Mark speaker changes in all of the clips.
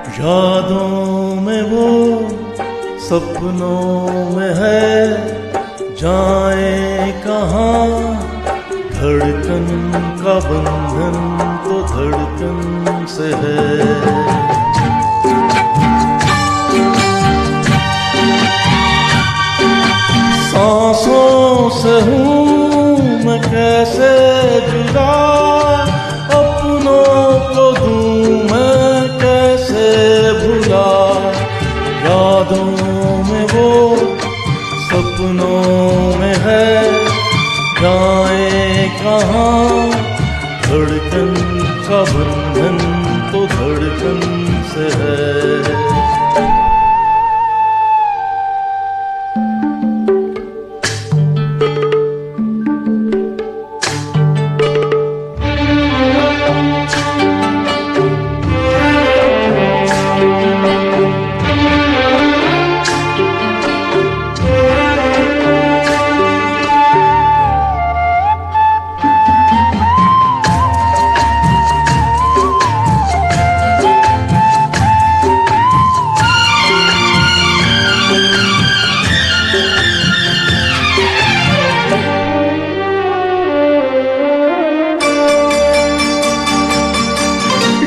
Speaker 1: यादों में वो सपनों में है, जाए कहाँ। धड़कन का बंधन तो धड़कन से है। सांसों से हूँ मैं कैसे जुदा, अपनों को दूं मैं कैसे भुला। यादों में वो सपनों में है, जाए कहाँ। धड़कन का बंधन तो धड़कन से है।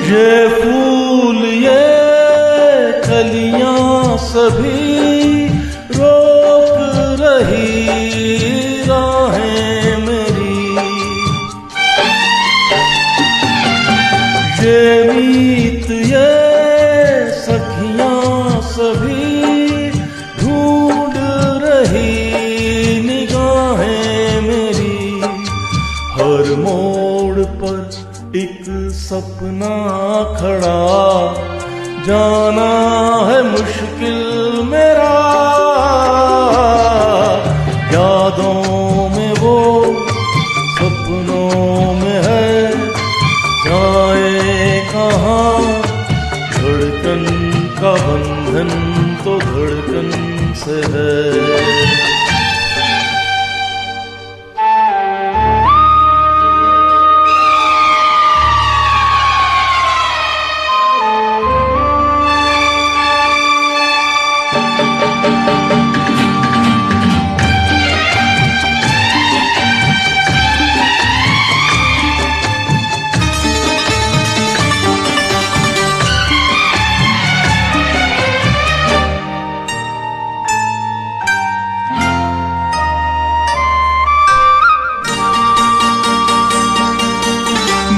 Speaker 1: ये फूल ये कलियां सभी रोक रही राहें मेरी। ये मीत ये सखियां सभी ढूंढ रही निगाहें मेरी। हर मोड़ पर एक सपना खड़ा, जाना है मुश्किल मेरा। यादों में वो सपनों में है, जाए कहाँ। धड़कन का बंधन तो धड़कन से है।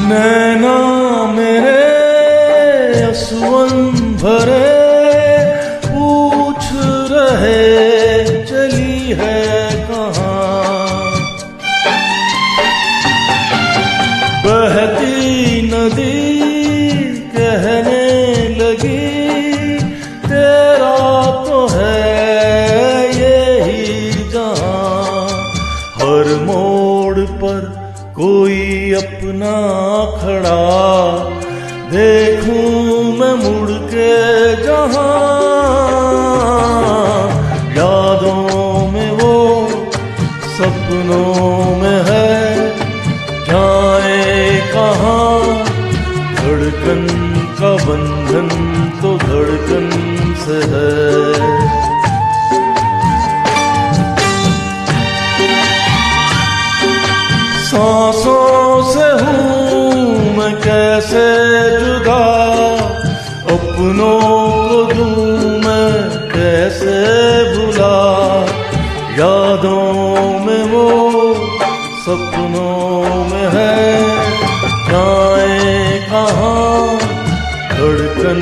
Speaker 1: नैना मेरे असुवन भरे, पूछ रहे चली है कहाँ। बहती नदी कहने लगी, तेरा तो है यही जहाँ। हर मोड़ पर कोई अपना खड़ा, देखूं मैं मुड़ के जहाँ। यादों में वो सपनों में है, जाए कहाँ। धड़कन का बंधन तो धड़कन से है। सांसों से हूँ मैं कैसे जुदा, अपनों को दूं मैं कैसे भुला। यादों में वो सपनों में है, जाए कहाँ। धड़कन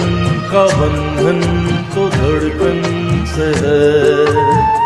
Speaker 1: का बंधन तो धड़कन से है।